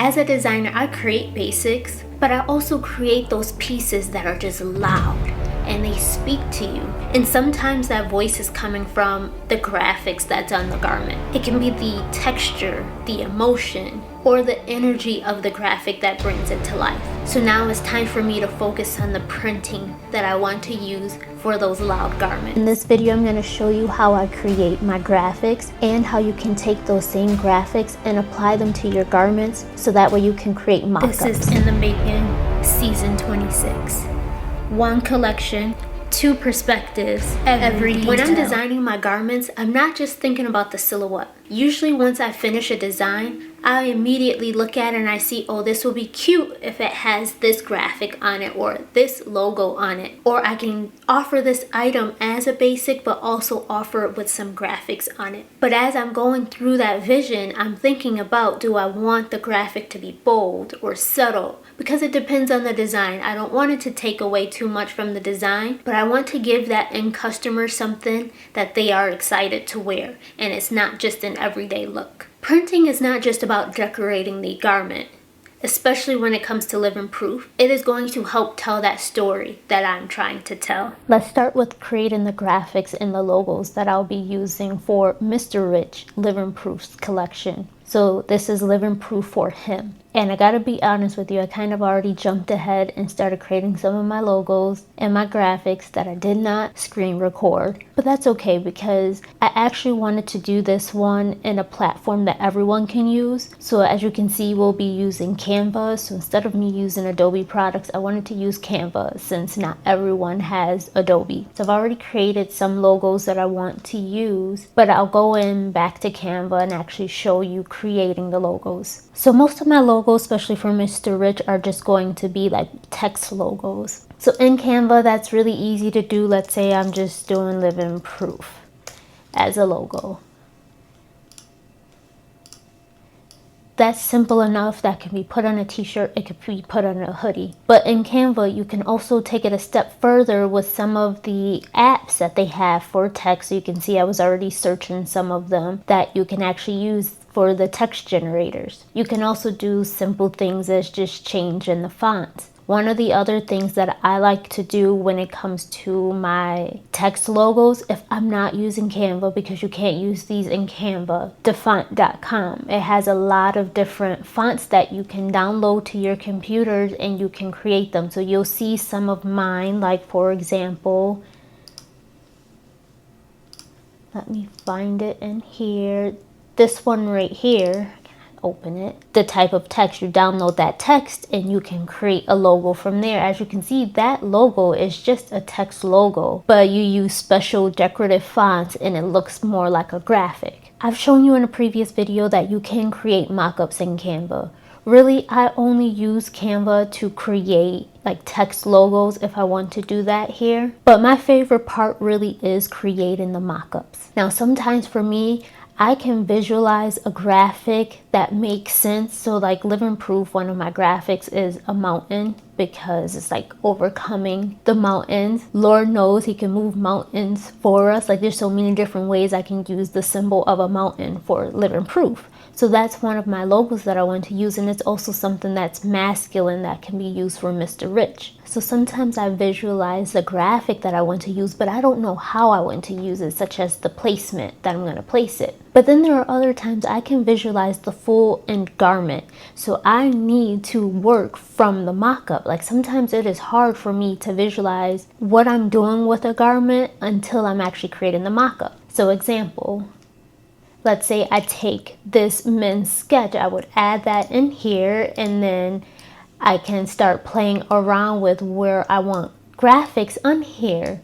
as a designer, I create basics, but I also create those pieces that are just loud and they speak to you. And sometimes that voice is coming from the graphics that's on the garment. It can be the texture, the emotion, or the energy of the graphic that brings it to life. So now it's time for me to focus on the printing that I want to use for those loud garments. In this video, I'm going to show you how I create my graphics and how you can take those same graphics and apply them to your garments so that way you can create mock-ups. This is In the Making Season 26. One collection, two perspectives, every detail. When I'm designing my garments, I'm not just thinking about the silhouette. Usually once I finish a design, I immediately look at it and I see, oh, this will be cute if it has this graphic on it or this logo on it. Or I can offer this item as a basic but also offer it with some graphics on it. But as I'm going through that vision, I'm thinking about, do I want the graphic to be bold or subtle? Because it depends on the design. I don't want it to take away too much from the design, but I want to give that end customer something that they are excited to wear, and it's not just an everyday look. Printing is not just about decorating the garment, especially when it comes to living proof. It is going to help tell that story that I'm trying to tell. Let's start with creating the graphics and the logos that I'll be using for Mr. Rich Living Proof's collection. So this is Living Proof for him. And I gotta be honest with you, I kind of already jumped ahead and started creating some of my logos and my graphics that I did not screen record. But that's okay because I actually wanted to do this one in a platform that everyone can use. So as you can see, we'll be using Canva. So instead of me using Adobe products, I wanted to use Canva since not everyone has Adobe. So I've already created some logos that I want to use, but I'll go in back to Canva and actually show you creating the logos. So most of my logos, especially for Mr. Rich, are just going to be like text logos. So in Canva, that's really easy to do. Let's say I'm just doing Living Proof as a logo. That's simple enough. That can be put on a t-shirt, it could be put on a hoodie. But in Canva, you can also take it a step further with some of the apps that they have for text. So you can see I was already searching some of them that you can actually use for the text generators. You can also do simple things as just changing the fonts. One of the other things that I like to do when it comes to my text logos, if I'm not using Canva, because you can't use these in Canva, defont.com. It has a lot of different fonts that you can download to your computers and you can create them. So you'll see some of mine, like for example, let me find it in here. This one right here, open it, the type of text, you download that text and you can create a logo from there. As you can see, that logo is just a text logo, but you use special decorative fonts and it looks more like a graphic. I've shown you in a previous video that you can create mock-ups in Canva. Really, I only use Canva to create like text logos if I want to do that here. But my favorite part really is creating the mock-ups. Now, sometimes for me, I can visualize a graphic that makes sense. So like Living Proof, one of my graphics is a mountain because it's like overcoming the mountains. Lord knows he can move mountains for us. Like there's so many different ways I can use the symbol of a mountain for Living Proof. So that's one of my logos that I want to use, and it's also something that's masculine that can be used for Mr. Rich. So sometimes I visualize the graphic that I want to use, but I don't know how I want to use it, such as the placement that I'm going to place it. But then there are other times I can visualize the full end garment. So I need to work from the mock-up. Like sometimes it is hard for me to visualize what I'm doing with a garment until I'm actually creating the mock-up. So example, let's say I take this men's sketch, I would add that in here and then I can start playing around with where I want graphics on here.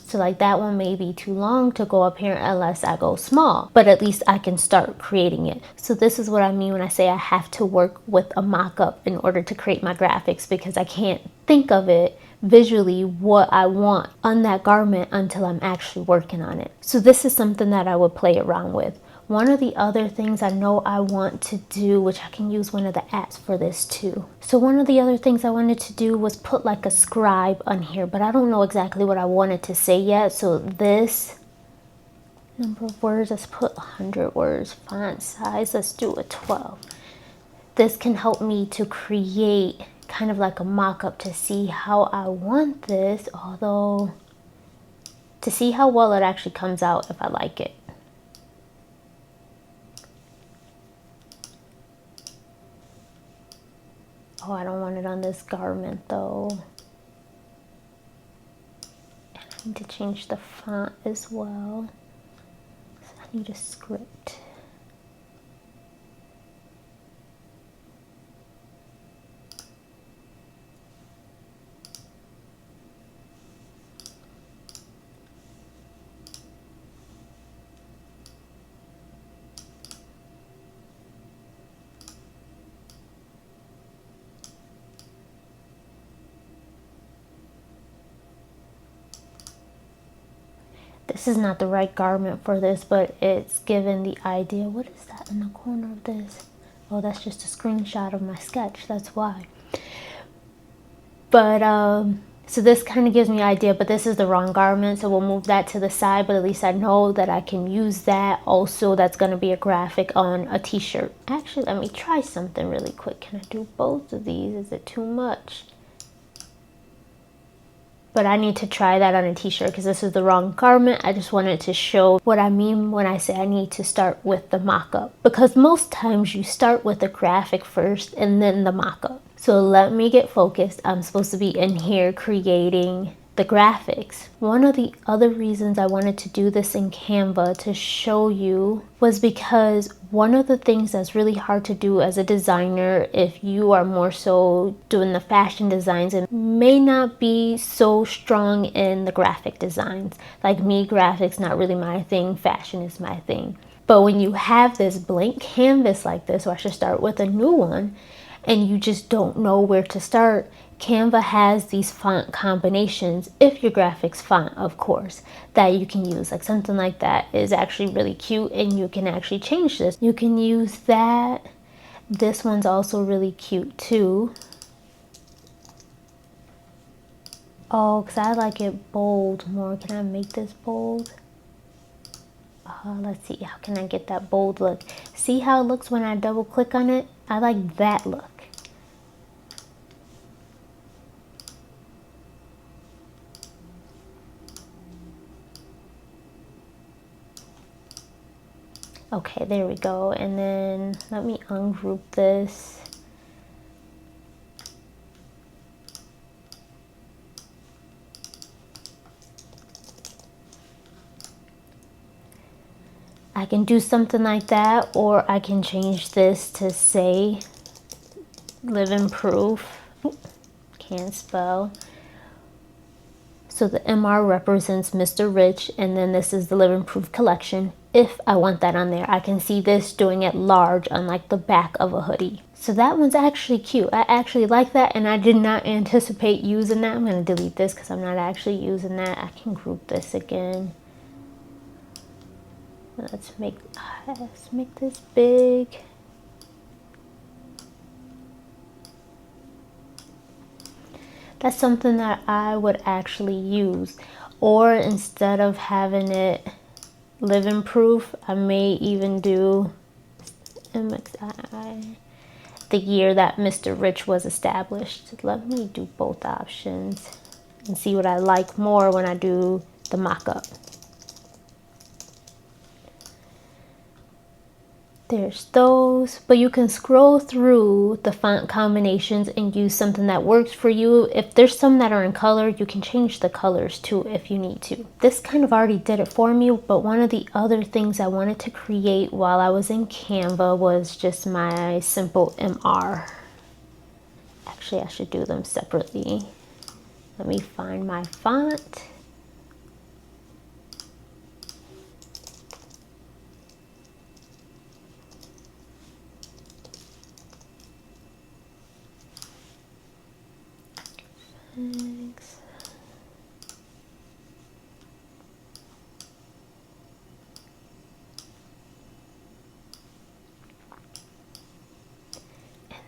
So like that one may be too long to go up here unless I go small, but at least I can start creating it. So this is what I mean when I say I have to work with a mock-up in order to create my graphics, because I can't think of it visually what I want on that garment until I'm actually working on it. So this is something that I would play around with. One of the other things I know I want to do, which I can use one of the apps for this too. So one of the other things I wanted to do was put like a scribe on here, but I don't know exactly what I wanted to say yet. So this number of words, let's put 100 words. Font size, let's do a 12. this can help me to create kind of like a mock-up to see how I want this, although to see how well it actually comes out if I like it. Oh, I don't want it on this garment though. And I need to change the font as well. So I need a script. This is not the right garment for this, but it's given the idea. What is that in the corner of this? Oh, that's just a screenshot of my sketch. That's why. But so this kind of gives me an idea, but this is the wrong garment, so we'll move that to the side. But at least I know that I can use that. Also, that's going to be a graphic on a t-shirt. Actually, let me try something really quick. Can I do both of these? Is it too much? But I need to try that on a t-shirt because this is the wrong garment. I just wanted to show what I mean when I say I need to start with the mock-up, because most times you start with the graphic first and then the mock-up. So let me get focused. I'm supposed to be in here creating the graphics. One of the other reasons I wanted to do this in Canva to show you was because one of the things that's really hard to do as a designer, if you are more so doing the fashion designs and may not be so strong in the graphic designs. Like me, graphics not really my thing, fashion is my thing. But when you have this blank canvas like this, or I should start with a new one, and you just don't know where to start, Canva has these font combinations, if your graphics font, of course, that you can use. Like something like that is actually really cute, and you can actually change this. You can use that. This one's also really cute too. Oh, because I like it bold more. Can I make this bold? Let's see, how can I get that bold look? See how it looks when I double click on it? I like that look. Okay, there we go. And then let me ungroup this. I can do something like that, or I can change this to say living proof. Can't spell. So the MR represents Mr. Rich, and then this is the living proof collection. If I want that on there, I can see this doing it large on like the back of a hoodie. So that one's actually cute. I actually like that, and I did not anticipate using that. I'm going to delete this because I'm not actually using that. I can group this again. Let's make this big. That's something that I would actually use. Or instead of having it living proof, I may even do MXI, the year that Mr. Rich was established. Let me do both options and see what I like more when I do the mock-up. There's those, but you can scroll through the font combinations and use something that works for you. If there's some that are in color, you can change the colors too if you need to. This kind of already did it for me, but one of the other things I wanted to create while I was in Canva was just my simple MR. Actually, I should do them separately. Let me find my font. Thanks.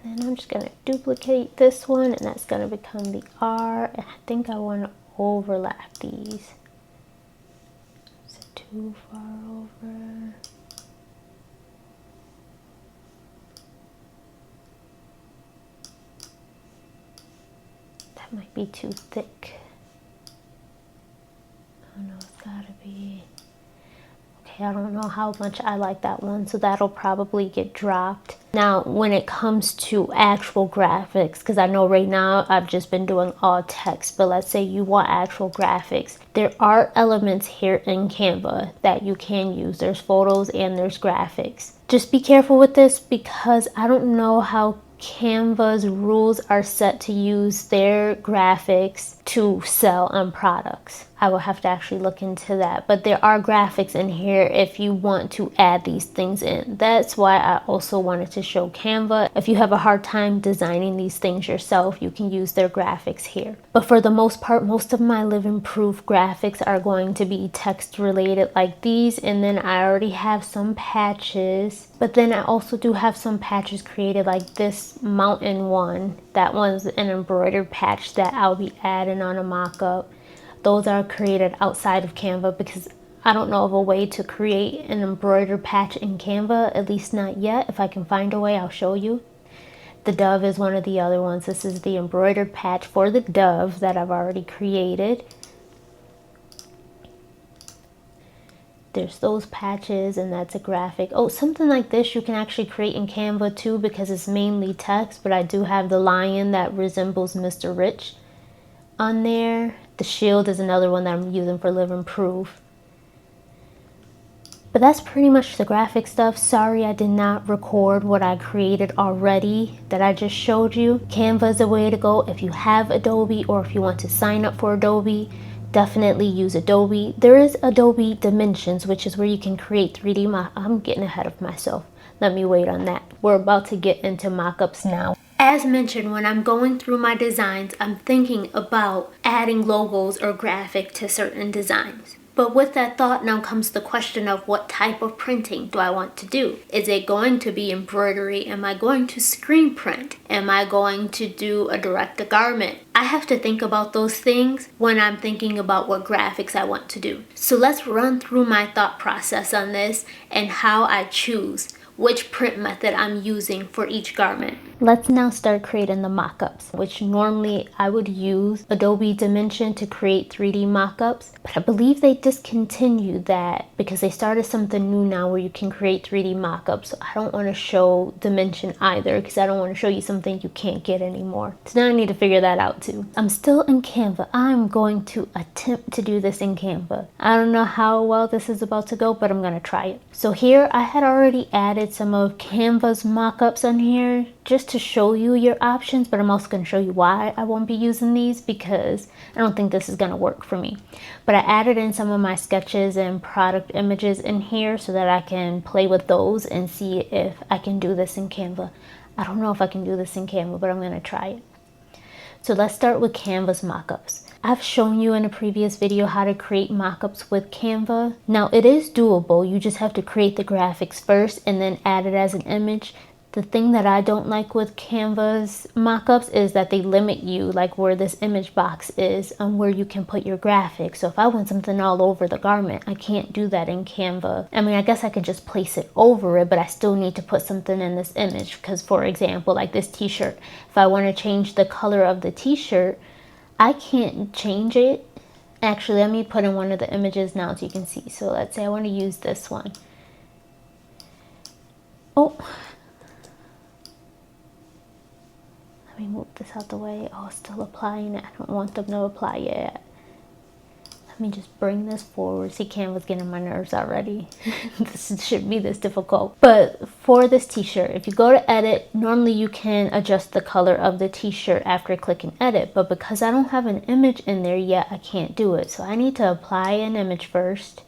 And then I'm just going to duplicate this one, and that's going to become the R. And I think I want to overlap these. Is it too far over? Might be too thick. Oh no, it's gotta be. Okay, I don't know how much I like that one, so that'll probably get dropped. Now, when it comes to actual graphics, because I know right now I've just been doing all text, but let's say you want actual graphics, there are elements here in Canva that you can use. There's photos and there's graphics. Just be careful with this because I don't know how Canva's rules are set to use their graphics to sell on products. I will have to actually look into that, but there are graphics in here if you want to add these things in. That's why I also wanted to show Canva. If you have a hard time designing these things yourself, you can use their graphics here. But for the most part, most of my living proof graphics are going to be text related like these, and then I already have some patches, but then I also do have some patches created like this mountain one. That one's an embroidered patch that I'll be adding on a mock-up. Those are created outside of Canva because I don't know of a way to create an embroidered patch in Canva, at least not yet. If I can find a way, I'll show you. The dove is one of the other ones. This is the embroidered patch for the dove that I've already created. There's those patches, and that's a graphic. Oh, something like this you can actually create in Canva too because it's mainly text, but I do have the lion that resembles Mr. Rich on there. The shield is another one that I'm using for living proof. But that's pretty much the graphic stuff. Sorry I did not record what I created already that I just showed you. Canva is the way to go if you have Adobe, or if you want to sign up for Adobe. Definitely use Adobe. There is Adobe Dimensions, which is where you can create 3D I'm getting ahead of myself. Let me wait on that. We're about to get into mockups now. As mentioned, when I'm going through my designs, I'm thinking about adding logos or graphic to certain designs. But with that thought now comes the question of what type of printing do I want to do? Is it going to be embroidery? Am I going to screen print? Am I going to do a direct-to-garment? I have to think about those things when I'm thinking about what graphics I want to do. So let's run through my thought process on this and how I choose which print method I'm using for each garment. Let's now start creating the mockups, which normally I would use Adobe Dimension to create 3D mockups, but I believe they discontinued that because they started something new now where you can create 3D mockups. So I don't want to show Dimension either because I don't want to show you something you can't get anymore. So now I need to figure that out too. I'm still in Canva. I'm going to attempt to do this in Canva. I don't know how well this is about to go, but I'm going to try it. So here I had already added some of Canva's mockups on here just to show you your options, but I'm also going to show you why I won't be using these because I don't think this is going to work for me. But I added in some of my sketches and product images in here so that I can play with those and see if I can do this in Canva. I don't know if I can do this in Canva, but I'm going to try it. So let's start with Canva's mockups. I've shown you in a previous video how to create mockups with Canva. Now it is doable. You just have to create the graphics first and then add it as an image. The thing that I don't like with Canva's mockups is that they limit you, like where this image box is and where you can put your graphics. So if I want something all over the garment, I can't do that in Canva. I mean, I guess I could just place it over it, but I still need to put something in this image because, for example, like this t-shirt, if I want to change the color of the t-shirt, I can't change it. Actually, let me put in one of the images now so you can see. So let's say I want to use this one. Oh, let me move this out the way. Oh, it's still applying it. I don't want them to apply yet. Let me just bring this forward. See, Canva's getting on my nerves already. This shouldn't be this difficult. But for this t-shirt, if you go to edit, normally you can adjust the color of the t-shirt after clicking edit. But because I don't have an image in there yet, I can't do it. So I need to apply an image first.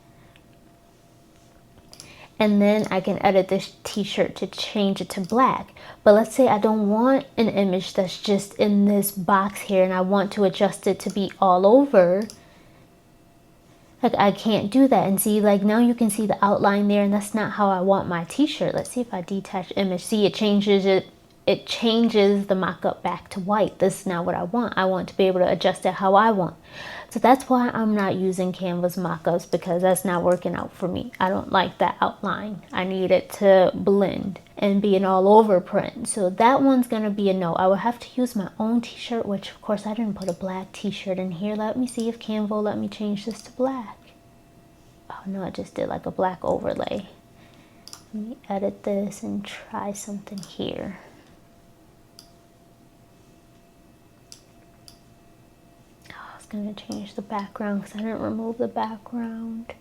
And then I can edit this t-shirt to change it to black. But let's say I don't want an image that's just in this box here and I want to adjust it to be all over. Like, I can't do that. And see, like, now you can see the outline there, and that's not how I want my t-shirt. Let's see if I detach image. See, it changes the mock-up back to white. This is not what I want. I want to be able to adjust it how I want. So that's why I'm not using Canva's mock-ups, because that's not working out for me. I don't like that outline. I need it to blend. and be an all over print. So that one's gonna be a no. I would have to use my own t-shirt, which of course I didn't put a black t-shirt in here. Let me see if Canva will let me change this to black. Oh no, it just did like a black overlay. Let me edit this and try something here. Oh, I was gonna change the background because I didn't remove the background.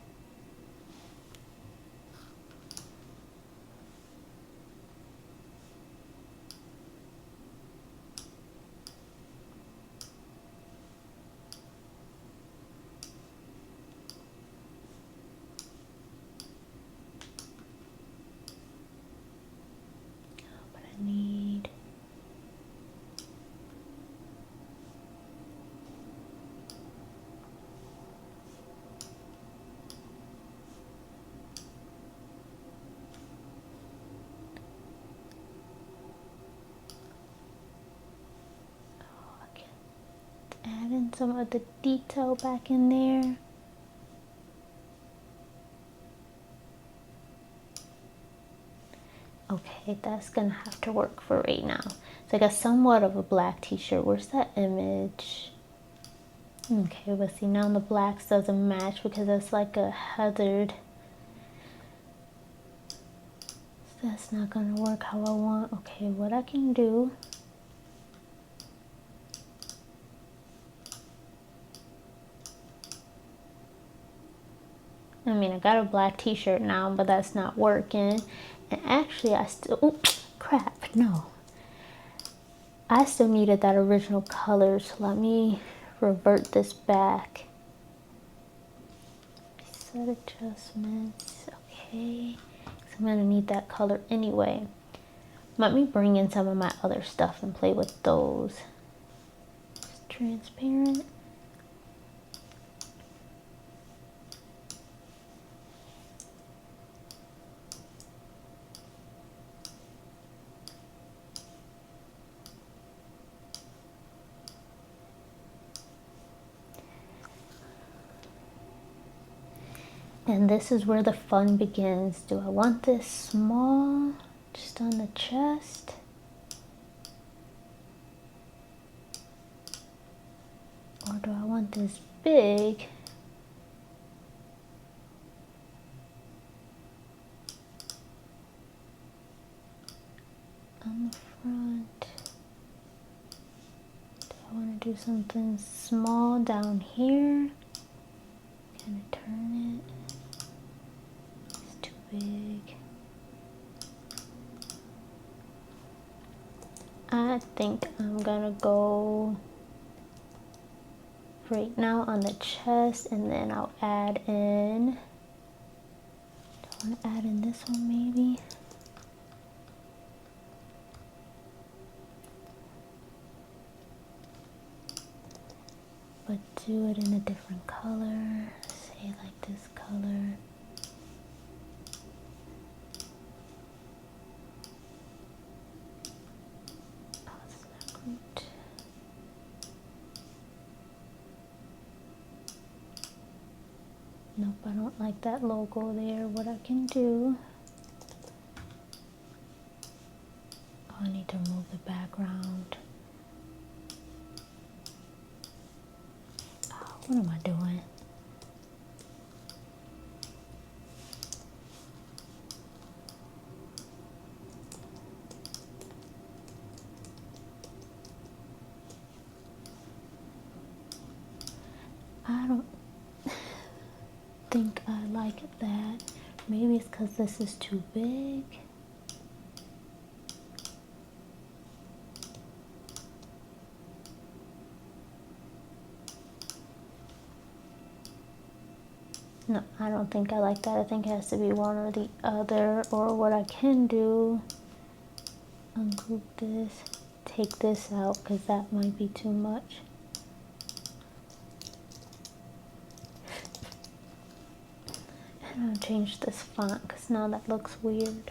Need I can add in some of the detail back in there. Okay, that's gonna have to work for right now. So I got somewhat of a black t-shirt. Where's that image? Okay, but see now the blacks doesn't match because it's like a heathered. So that's not gonna work how I want. Okay, what I can do. I mean, I got a black t-shirt now, but that's not working. And actually I still, oh crap, no. I still needed that original color, so let me revert this back. Set adjustments, okay. So I'm gonna need that color anyway. Let me bring in some of my other stuff and play with those. It's transparent. And this is where the fun begins. Do I want this small, just on the chest? Or do I want this big? On the front. Do I want to do something small down here? Kind of turn it. Big. I think I'm gonna go right now on the chest, and then I'll add in. Do I want to add in this one maybe? But do it in a different color. Say like this color. Nope, I don't like that logo there. What I can do, oh, I need to remove the background. Oh, what am I doing? I don't think I like that. Maybe it's because this is too big. No, I don't think I like that. I think it has to be one or the other. Or what I can do, ungroup this, take this out because that might be too much. And I'll change this font because now that looks weird.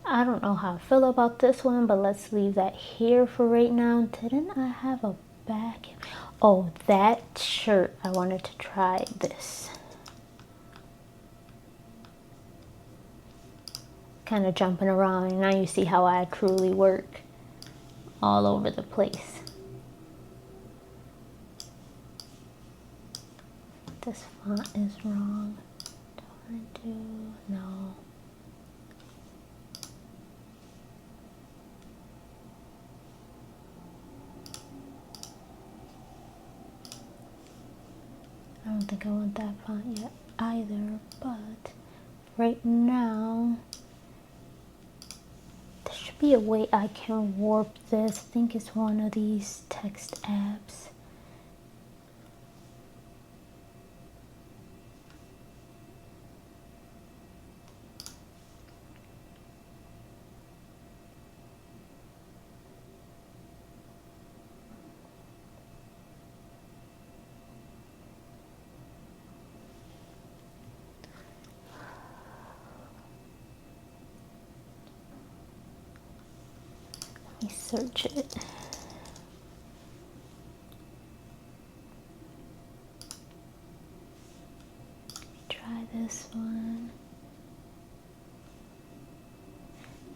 I don't know how I feel about this one, but let's leave that here for right now. Didn't I have a back? Oh, that shirt, I wanted to try this. Kind of jumping around, and now you see how I truly work all over the place. This font is wrong. Don't want to do, no. I don't think I want that font yet either, but right now, there should be a way I can warp this. I think it's one of these text apps. Let me search it. Try this one.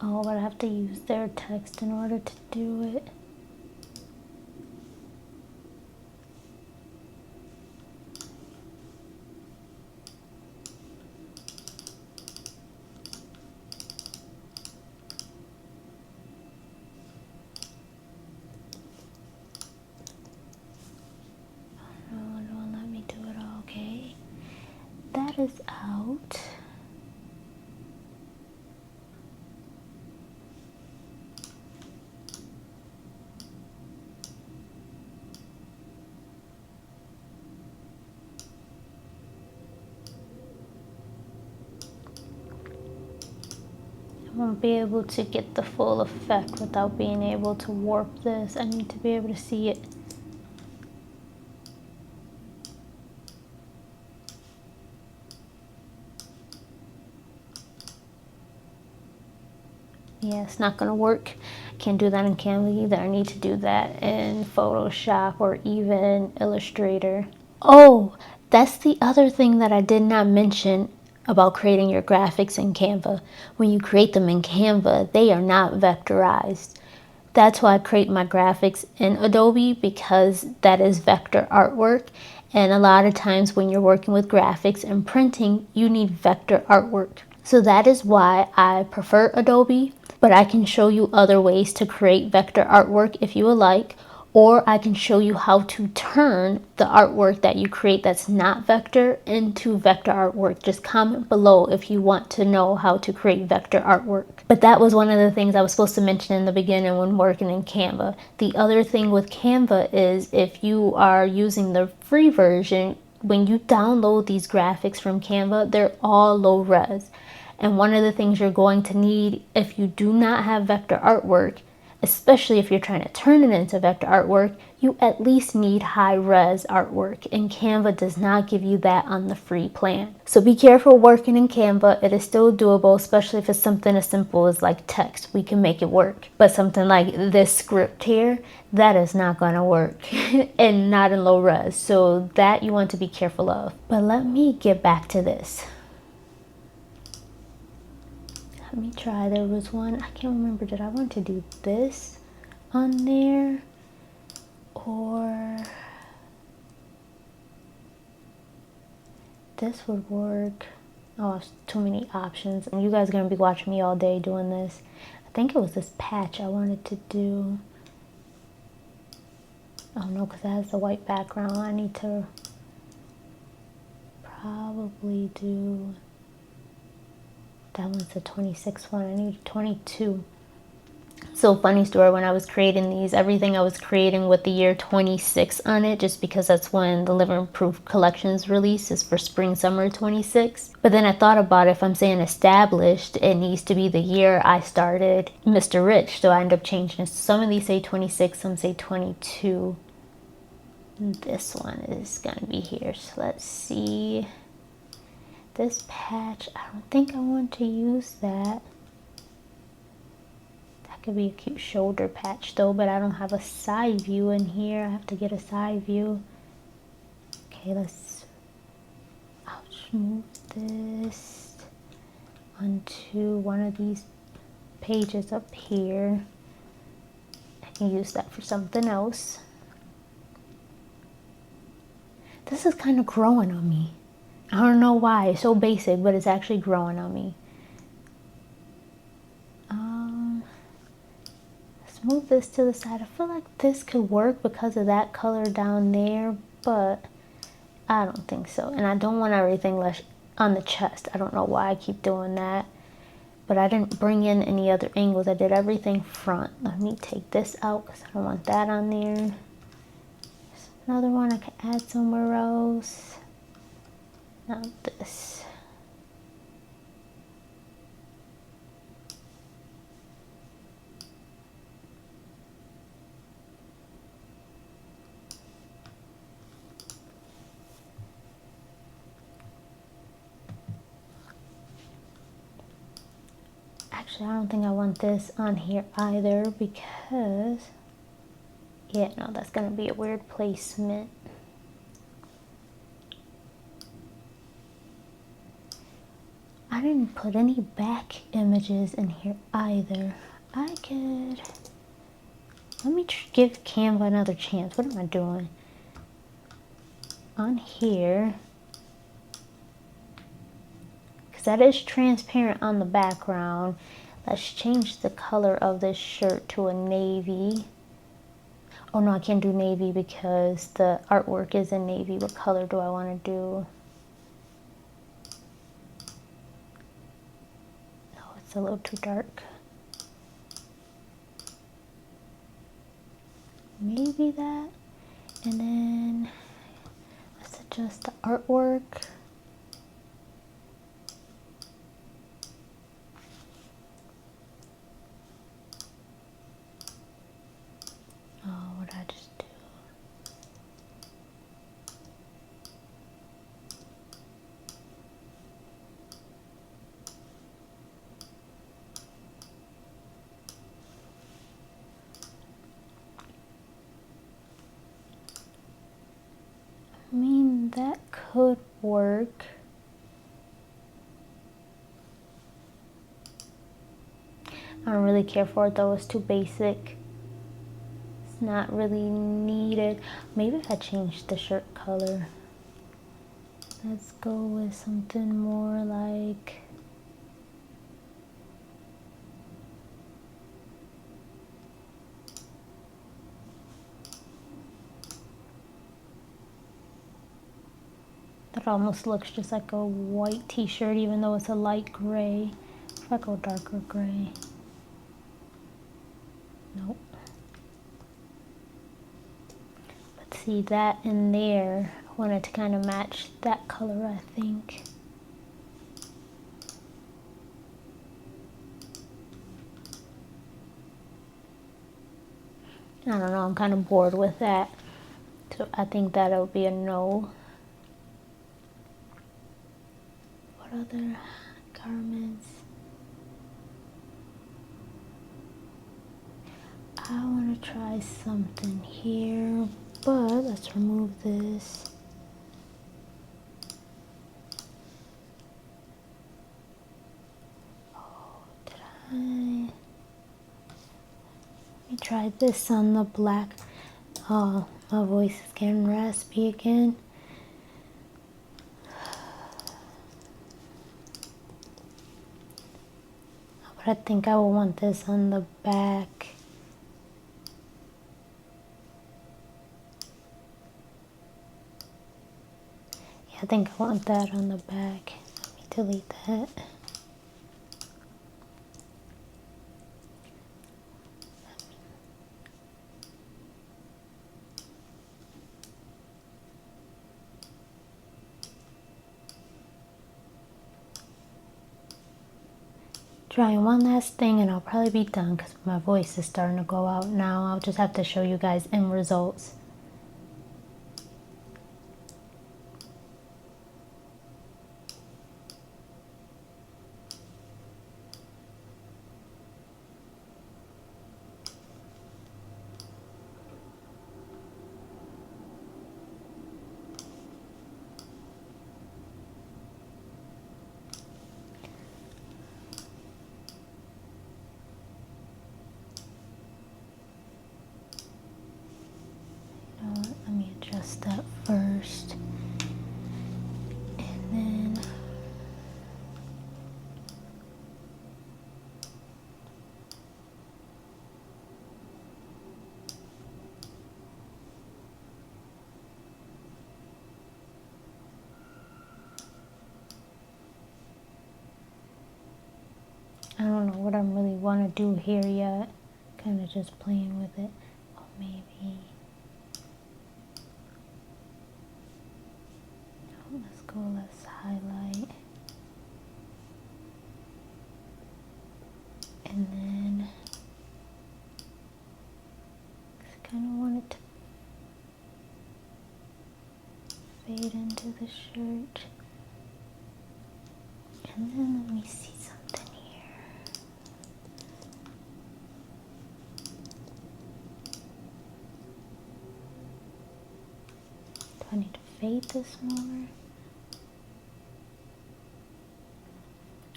Oh, but I have to use their text in order to do it. That is out. I won't be able to get the full effect without being able to warp this. I need to be able to see it. Yeah, it's not gonna work. Can't do that in Canva either. I need to do that in Photoshop or even Illustrator. Oh, that's the other thing that I did not mention about creating your graphics in Canva. When you create them in Canva, they are not vectorized. That's why I create my graphics in Adobe, because that is vector artwork. And a lot of times when you're working with graphics and printing, you need vector artwork. So that is why I prefer Adobe, but I can show you other ways to create vector artwork if you would like, or I can show you how to turn the artwork that you create that's not vector into vector artwork. Just comment below if you want to know how to create vector artwork. But that was one of the things I was supposed to mention in the beginning when working in Canva. The other thing with Canva is if you are using the free version, when you download these graphics from Canva, they're all low res. And one of the things you're going to need if you do not have vector artwork, especially if you're trying to turn it into vector artwork, you at least need high res artwork, and Canva does not give you that on the free plan. So be careful working in Canva. It is still doable, especially if it's something as simple as like text. We can make it work. But something like this script here, that is not going to work and not in low res. So that you want to be careful of. But let me get back to this. Let me try. There was one, I can't remember, did I want to do this on there or this would work? Oh, it's too many options, and you guys are going to be watching me all day doing this. I think it was this patch I wanted to do. Oh no, because it has the white background. I need to probably do, that one's the 26 one. I need a 22. So funny story, when I was creating these, everything I was creating with the year 26 on it, just because that's when the Living Proof Collections release is for spring summer 26. But then I thought about it, if I'm saying established, it needs to be the year I started Mr. Rich. So I end up changing it. Some of these say 26, some say 22. And this one is gonna be here. So let's see. This patch, I don't think I want to use that. That could be a cute shoulder patch though, but I don't have a side view in here. I have to get a side view. Okay, I'll just move this onto one of these pages up here. I can use that for something else. This is kind of growing on me. I don't know why. It's so basic, but it's actually growing on me. Let's move this to the side. I feel like this could work because of that color down there, but I don't think so. And I don't want everything left on the chest. I don't know why I keep doing that. But I didn't bring in any other angles. I did everything front. Let me take this out because I don't want that on there. There's another one I can add somewhere else. Not this. Actually, I don't think I want this on here either because, yeah, no, that's gonna be a weird placement. I didn't put any back images in here either. Let me give Canva another chance. What am I doing? On here, because that is transparent on the background. Let's change the color of this shirt to a navy. Oh no, I can't do navy because the artwork is in navy. What color do I want to do? No, it's a little too dark. Maybe that. And then let's adjust the artwork. Oh, what did I just do? I mean, that could work. I don't really care for it though, it's too basic. It's not really needed. Maybe if I change the shirt color. Let's go with something more like, that almost looks just like a white t-shirt even though it's a light gray. If I go darker gray. Nope. But see that in there, I wanted to kind of match that color, I think. I don't know, I'm kind of bored with that. So I think that'll be a no. What other garments? I want to try something here, but let's remove this. Oh, did I? Let me try this on the black. Oh, my voice is getting raspy again. But I think I will want this on the back. Yeah, I think I want that on the back. Let me delete that. Trying one last thing and I'll probably be done because my voice is starting to go out now. I'll just have to show you guys end results. first. And then I don't know what I really want to do here yet. Kind of just playing with it. Oh, maybe. Oh, let's go. Let's highlight. And then I kind of want it to fade into the shirt. And then let me see something here. Do I need to fade this more?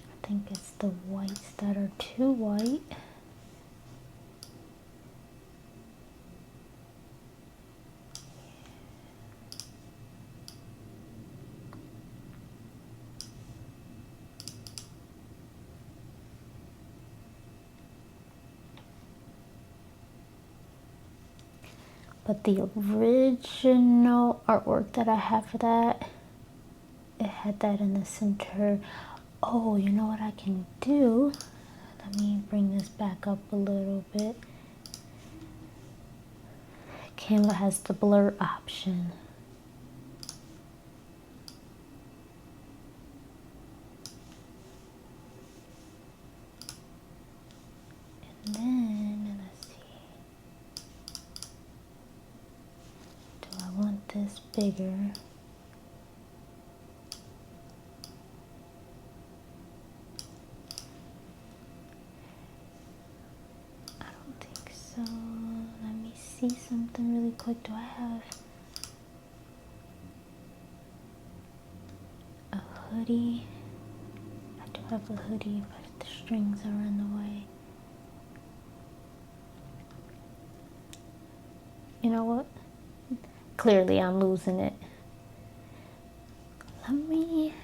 I think it's the whites that are too white. But the original artwork that I have for that, it had that in the center. Oh, you know what I can do? Let me bring this back up a little bit. Canva has the blur option. And then, let's see. Do I want this bigger? So let me see something really quick. Do I have a hoodie? I do have a hoodie, but the strings are in the way. You know what? Clearly I'm losing it. Let me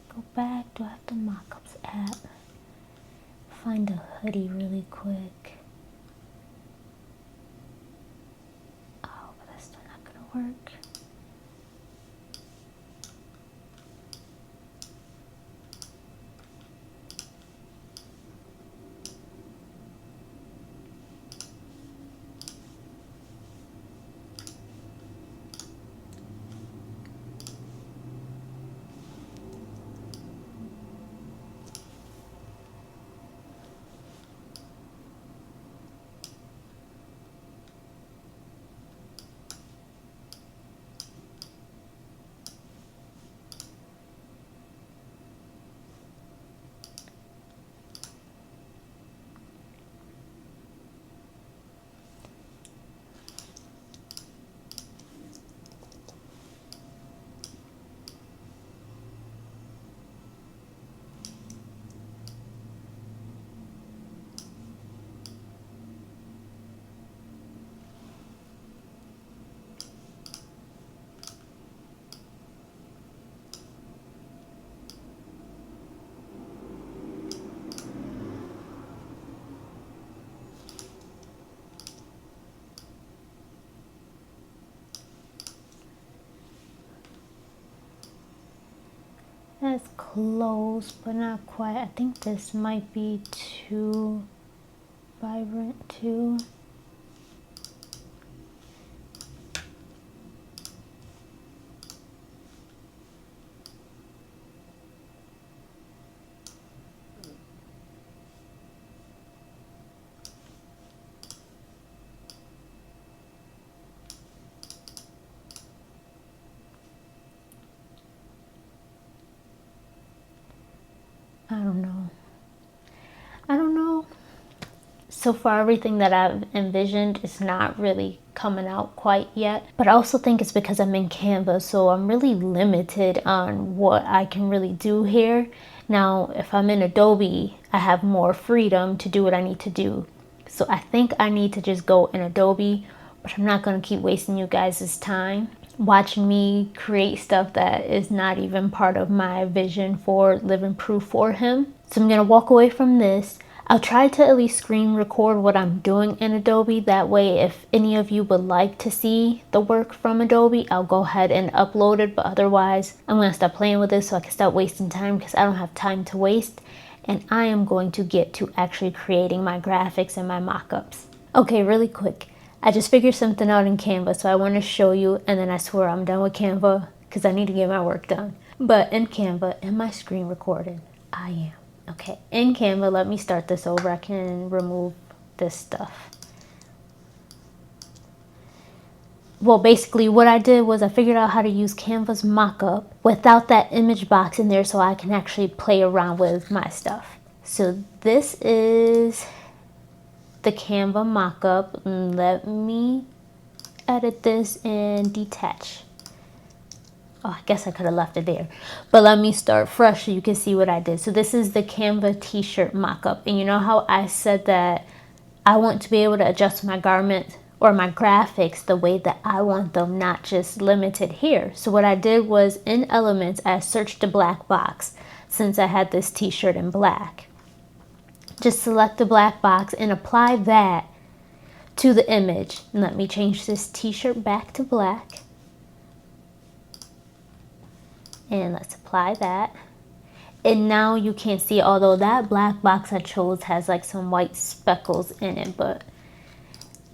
go back. Do I have the Mockups app? Find a hoodie really quick. Work. That's close, but not quite. I think this might be too vibrant too. I don't know. So far, everything that I've envisioned is not really coming out quite yet. But I also think it's because I'm in Canva, so I'm really limited on what I can really do here. Now, if I'm in Adobe, I have more freedom to do what I need to do. So I think I need to just go in Adobe, but I'm not going to keep wasting you guys' time. watching me create stuff that is not even part of my vision for living proof for him. So I'm gonna walk away from this. I'll try to at least screen record what I'm doing in Adobe. That way, if any of you would like to see the work from Adobe, I'll go ahead and upload it. But otherwise, I'm gonna stop playing with this so I can stop wasting time, because I don't have time to waste. And I am going to get to actually creating my graphics and my mockups. Okay, really quick. I just figured something out in Canva, so I want to show you, and then I swear I'm done with Canva because I need to get my work done. But in Canva, am I screen recording? I am. Okay, in Canva, let me start this over. I can remove this stuff. Well, basically what I did was I figured out how to use Canva's mockup without that image box in there, so I can actually play around with my stuff. So this is the Canva mockup. Let me edit this and detach. Oh, I guess I could have left it there, but let me start fresh so you can see what I did. So this is the Canva t-shirt mockup, and you know how I said that I want to be able to adjust my garment or my graphics the way that I want them, not just limited here. So what I did was in Elements, I searched the black box since I had this t-shirt in black. Just select the black box and apply that to the image. And let me change this t-shirt back to black. And let's apply that. And now you can see, although that black box I chose has like some white speckles in it, but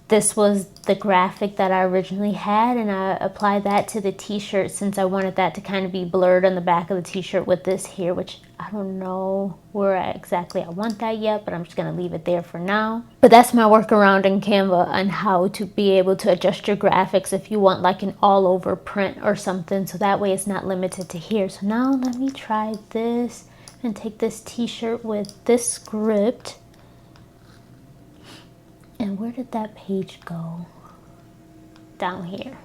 this was the graphic that I originally had, and I applied that to the t-shirt since I wanted that to kind of be blurred on the back of the t-shirt with this here, which I don't know where exactly I want that yet, but I'm just gonna leave it there for now. But that's my workaround in Canva on how to be able to adjust your graphics if you want like an all over print or something, so that way it's not limited to here. So now let me try this and take this t-shirt with this script. And where did that page go? Down here.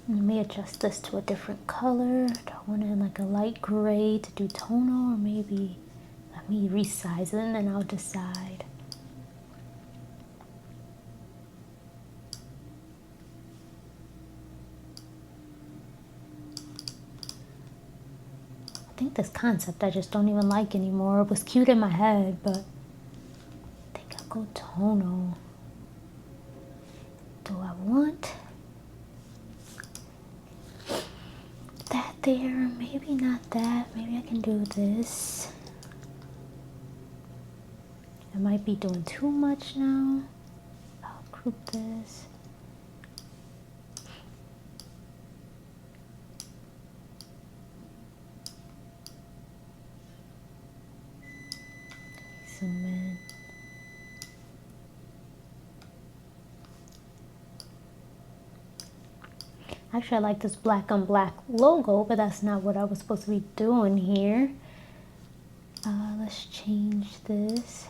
Let me adjust this to a different color. Do I want it in like a light gray to do tonal, or maybe let me resize it and then I'll decide. I think this concept I just don't even like anymore. It was cute in my head, but go tonal. Do I want that there? Maybe not that. Maybe I can do this. I might be doing too much now. I'll group this. Zoom in. Actually, I like this black on black logo, but that's not what I was supposed to be doing here. Let's change this.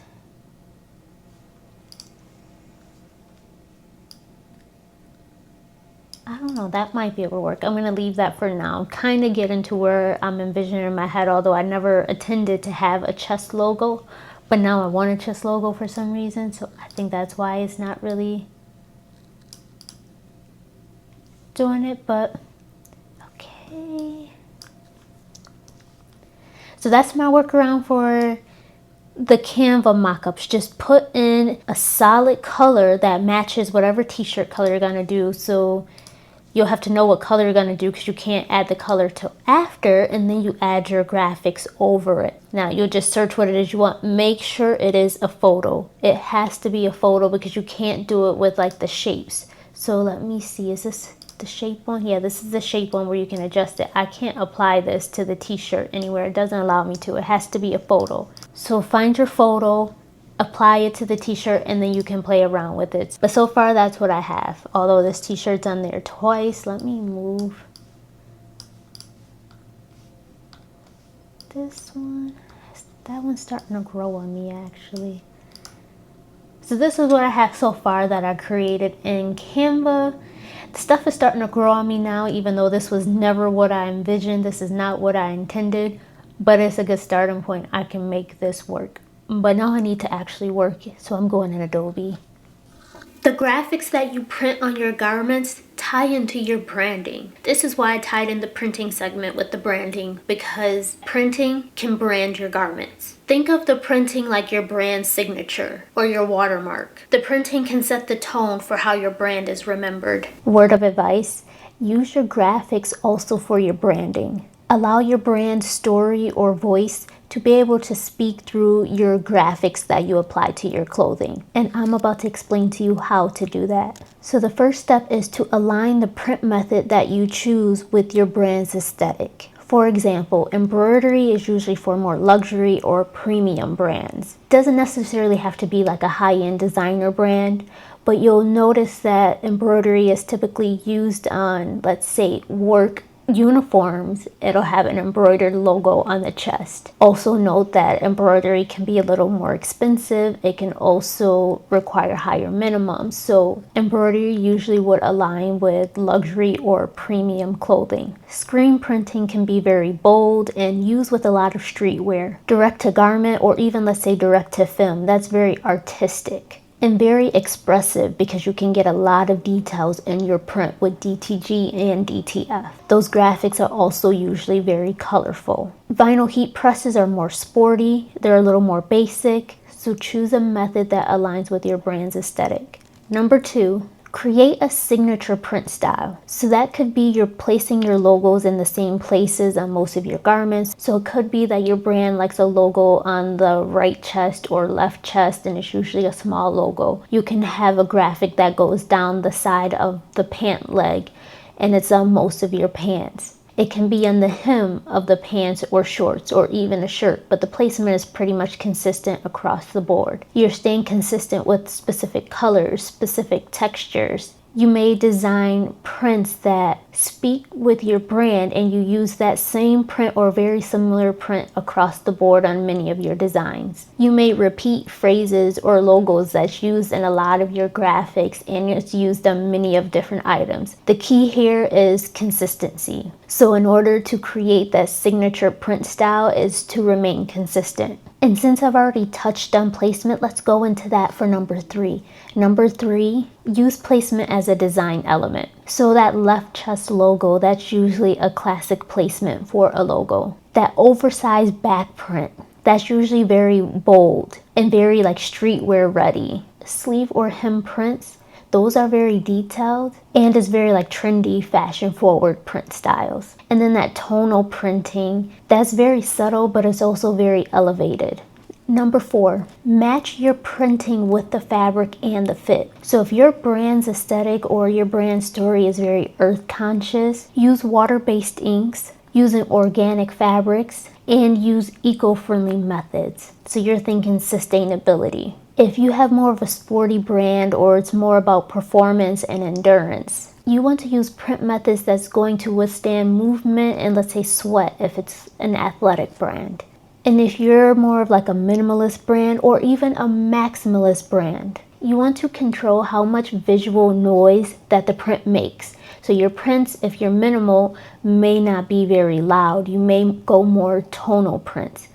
I don't know, that might be able to work. I'm gonna leave that for now. Kind of get into where I'm envisioning in my head, although I never intended to have a chest logo, but now I want a chest logo for some reason, so I think that's why it's not really doing it, but okay. So that's my workaround for the Canva mockups. Just put in a solid color that matches whatever t-shirt color you're gonna do. So you'll have to know what color you're gonna do, because you can't add the color till after, and then you add your graphics over it. Now you'll just search what it is you want. Make sure it is a photo. It has to be a photo, because you can't do it with like the shapes. So let me see, is this the shape one? Yeah, this is the shape one where you can adjust it. I can't apply this to the t-shirt anywhere. It doesn't allow me to. It has to be a photo. So find your photo, apply it to the t-shirt, and then you can play around with it. But so far that's what I have. Although this t-shirt's on there twice. Let me move this one. That one's starting to grow on me actually. So this is what I have so far that I created in Canva. The stuff is starting to grow on me now, even though this was never what I envisioned. This is not what I intended, but it's a good starting point. I can make this work. But now I need to actually work it, so I'm going in Adobe. The graphics that you print on your garments tie into your branding. This is why I tied in the printing segment with the branding, because printing can brand your garments. Think of the printing like your brand signature or your watermark. The printing can set the tone for how your brand is remembered. Word of advice, use your graphics also for your branding. Allow your brand story or voice to be able to speak through your graphics that you apply to your clothing. And I'm about to explain to you how to do that. So the first step is to align the print method that you choose with your brand's aesthetic. For example, embroidery is usually for more luxury or premium brands. It doesn't necessarily have to be like a high-end designer brand, but you'll notice that embroidery is typically used on, let's say, work uniforms. It'll have an embroidered logo on the chest. Also note that embroidery can be a little more expensive. It can also require higher minimums. So embroidery usually would align with luxury or premium clothing. Screen printing can be very bold and used with a lot of streetwear. Direct to garment, or even let's say direct to film, that's very artistic and very expressive because you can get a lot of details in your print with DTG and DTF. Those graphics are also usually very colorful. Vinyl heat presses are more sporty, they're a little more basic, so choose a method that aligns with your brand's aesthetic. Number 2, create a signature print style. So that could be you're placing your logos in the same places on most of your garments. So it could be that your brand likes a logo on the right chest or left chest, and it's usually a small logo. You can have a graphic that goes down the side of the pant leg, and it's on most of your pants. It can be on the hem of the pants or shorts or even a shirt, but the placement is pretty much consistent across the board. You're staying consistent with specific colors, specific textures. You may design prints that speak with your brand, and you use that same print or very similar print across the board on many of your designs. You may repeat phrases or logos that's used in a lot of your graphics, and it's used on many of different items. The key here is consistency. So in order to create that signature print style is to remain consistent. And since I've already touched on placement, let's go into that for number 3. Number 3, use placement as a design element. So that left chest logo, that's usually a classic placement for a logo. That oversized back print, that's usually very bold and very like streetwear ready. Sleeve or hem prints, those are very detailed and is very like trendy, fashion forward print styles. And then that tonal printing, that's very subtle, but it's also very elevated. Number 4, match your printing with the fabric and the fit. So if your brand's aesthetic or your brand story is very earth conscious, use water-based inks, using organic fabrics, and use eco-friendly methods. So you're thinking sustainability. If you have more of a sporty brand or it's more about performance and endurance, you want to use print methods that's going to withstand movement and, let's say, sweat if it's an athletic brand. And if you're more of like a minimalist brand or even a maximalist brand, you want to control how much visual noise that the print makes. So your prints, if you're minimal, may not be very loud. You may go more tonal prints.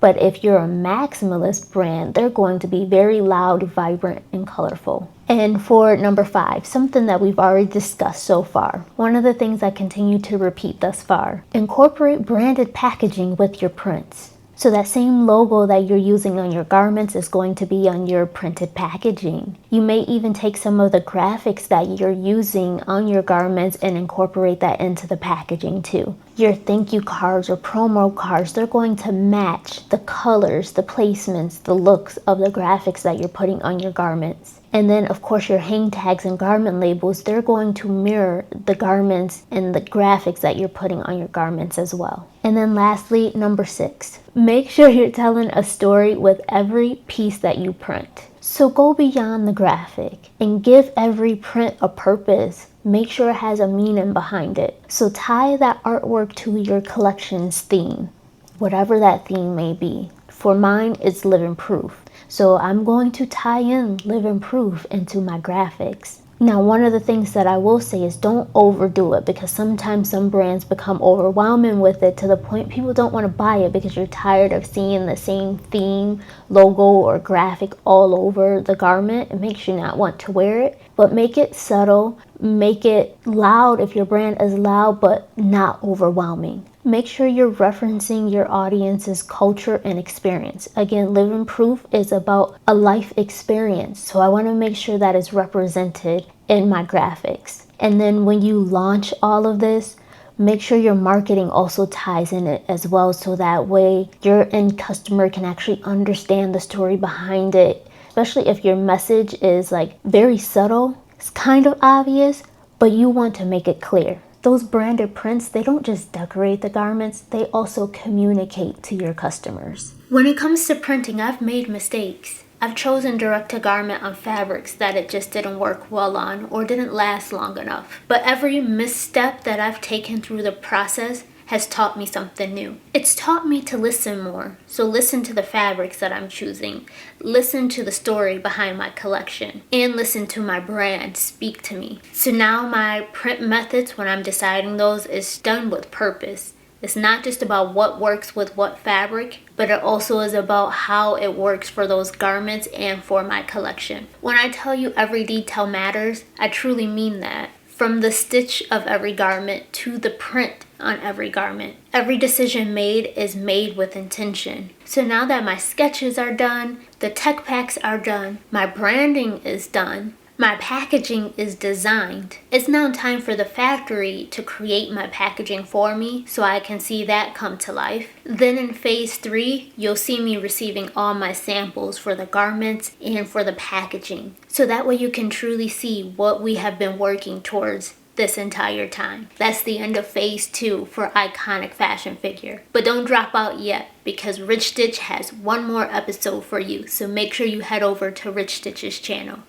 But if you're a maximalist brand, they're going to be very loud, vibrant, and colorful. And for number 5, something that we've already discussed so far, one of the things I continue to repeat thus far, incorporate branded packaging with your prints. So that same logo that you're using on your garments is going to be on your printed packaging. You may even take some of the graphics that you're using on your garments and incorporate that into the packaging too. Your thank you cards or promo cards, they're going to match the colors, the placements, the looks of the graphics that you're putting on your garments. And then, of course, your hang tags and garment labels, they're going to mirror the garments and the graphics that you're putting on your garments as well. And then lastly, number 6, make sure you're telling a story with every piece that you print. So go beyond the graphic and give every print a purpose. Make sure it has a meaning behind it. So tie that artwork to your collection's theme, whatever that theme may be. For mine, it's living proof. So I'm going to tie in living proof into my graphics. Now, one of the things that I will say is don't overdo it, because sometimes some brands become overwhelming with it to the point people don't want to buy it because you're tired of seeing the same theme, logo, or graphic all over the garment. It makes you not want to wear it. But make it subtle, make it loud if your brand is loud, but not overwhelming. Make sure you're referencing your audience's culture and experience. Again, living proof is about a life experience, so I want to make sure that is represented in my graphics. And then when you launch all of this, make sure your marketing also ties in it as well, so that way your end customer can actually understand the story behind it, especially if your message is like very subtle. It's kind of obvious, but you want to make it clear. Those branded prints, they don't just decorate the garments, they also communicate to your customers. When it comes to printing, I've made mistakes. I've chosen direct to garment on fabrics that it just didn't work well on or didn't last long enough. But every misstep that I've taken through the process has taught me something new. It's taught me to listen more. So listen to the fabrics that I'm choosing, listen to the story behind my collection, and listen to my brand speak to me. So now my print methods, when I'm deciding those, is done with purpose. It's not just about what works with what fabric, but it also is about how it works for those garments and for my collection. When I tell you every detail matters, I truly mean that. From the stitch of every garment to the print on every garment. Every decision made is made with intention. So now that my sketches are done, the tech packs are done, my branding is done, my packaging is designed, it's now time for the factory to create my packaging for me so I can see that come to life. Then in phase 3, you'll see me receiving all my samples for the garments and for the packaging. So that way you can truly see what we have been working towards this entire time. That's the end of phase 2 for iconic fashion figure. But don't drop out yet, because Rich Stitch has one more episode for you, so make sure you head over to Rich Stitch's channel.